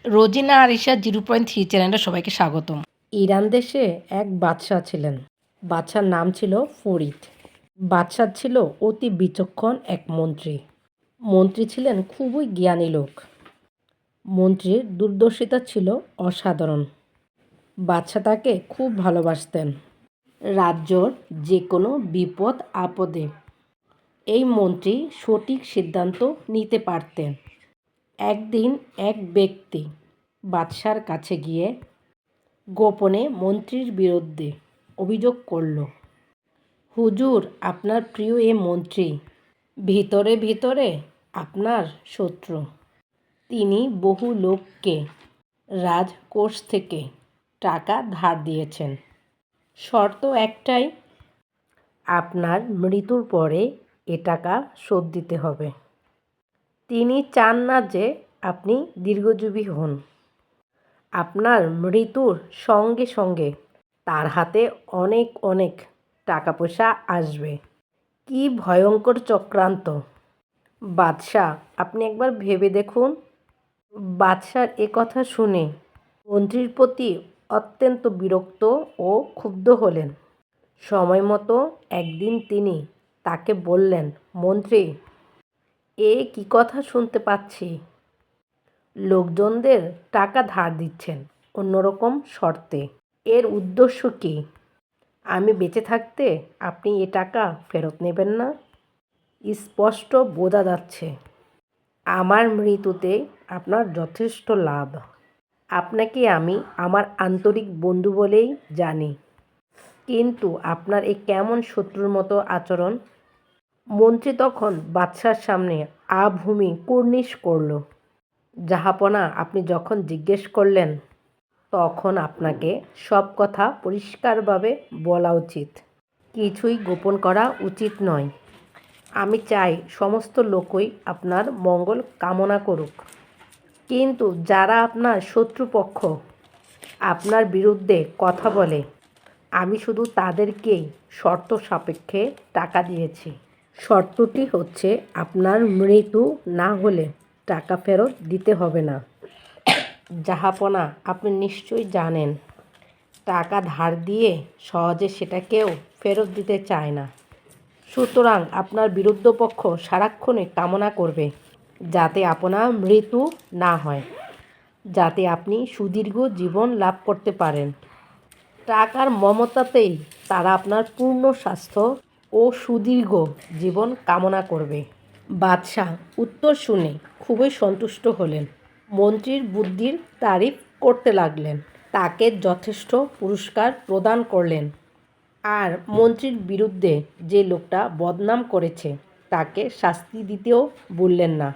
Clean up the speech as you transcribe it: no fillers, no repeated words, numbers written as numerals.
রোজিনা আরিশা 0.3 চ্যানেলে সবাইকে স্বাগতম। ইরান দেশে এক বাদশাহ ছিলেন। বাদশার নাম ছিল ফরিদ। বাদশাহ ছিল অতি বিচক্ষণ এক মন্ত্রী। মন্ত্রী ছিলেন খুবই জ্ঞানী লোক। মন্ত্রীর দূরদর্শিতা ছিল অসাধারণ। বাদশাহ তাকে খুব ভালোবাসতেন। রাজ্যর যে কোনো বিপদ আপদে এই মন্ত্রী সঠিক সিদ্ধান্ত নিতে পারতেন। একদিন এক ব্যক্তি বাদশার কাছে গিয়ে গোপনে মন্ত্রীর বিরুদ্ধে অভিযোগ করল, হুজুর, আপনার প্রিয় এ মন্ত্রী ভিতরে ভিতরে আপনার শত্রু। তিনি বহু লোককে রাজকোষ থেকে টাকা ধার দিয়েছেন। শর্ত একটাই, আপনার মৃত্যুর পরে এ টাকা শোধ দিতে হবে। তিনি চান না যে আপনি দীর্ঘজীবী হন। আপনার মৃত্যুর সঙ্গে সঙ্গে তার হাতে অনেক অনেক টাকা পয়সা আসবে। কি ভয়ঙ্কর চক্রান্ত! বাদশাহ, আপনি একবার ভেবে দেখুন। বাদশার এ কথা শুনে মন্ত্রীর প্রতি অত্যন্ত বিরক্ত ও ক্ষুব্ধ হলেন। সময় মতো একদিন তিনি তাকে বললেন, মন্ত্রী, এ কি কথা শুনতে পাচ্ছি? লোকজনদের টাকা ধার দিচ্ছেন অন্যরকম শর্তে। এর উদ্দেশ্য কী? আমি বেঁচে থাকতে আপনি এ টাকা ফেরত নেবেন না? স্পষ্ট বোঝা যাচ্ছে আমার মৃত্যুতে আপনার যথেষ্ট লাভ। আপনাকে আমি আমার আন্তরিক বন্ধু বলেই জানি, কিন্তু আপনার এ কেমন শত্রুর মতো আচরণ! মন্ত্রী তখন বাদশার সামনে আভূমি কুর্নিশ করল। জাহাপনা, আপনি যখন জিজ্ঞেস করলেন তখন আপনাকে সব কথা পরিষ্কারভাবে বলা উচিত। কিছুই গোপন করা উচিত নয়। আমি চাই সমস্ত লোকই আপনার মঙ্গল কামনা করুক, কিন্তু যারা আপনার শত্রুপক্ষ, আপনার বিরুদ্ধে কথা বলে, আমি শুধু তাদেরকেই শর্ত সাপেক্ষে টাকা দিয়েছি। শর্তটি হচ্ছে, আপনার মৃত্যু না হলে টাকা ফেরত দিতে হবে না। জাহাপনা, আপনি নিশ্চয়ই জানেন, টাকা ধার দিয়ে সহজে সেটা কেউ ফেরত দিতে চায় না। সুতরাং আপনার বিরুদ্ধ পক্ষ সারাক্ষণই কামনা করবে যাতে আপনার মৃত্যু না হয়, যাতে আপনি সুদীর্ঘ জীবন লাভ করতে পারেন। টাকার মমতাতেই তারা আপনার পূর্ণ স্বাস্থ্য ও সুদীর্ঘ জীবন কামনা করবে। বাদশাহ উত্তর শুনে খুবই সন্তুষ্ট হলেন। মন্ত্রীর বুদ্ধির তারিফ করতে লাগলেন। তাকে যথেষ্ট পুরস্কার প্রদান করলেন। আর মন্ত্রীর বিরুদ্ধে যে লোকটা বদনাম করেছে তাকে শাস্তি দিতেও ভুললেন না।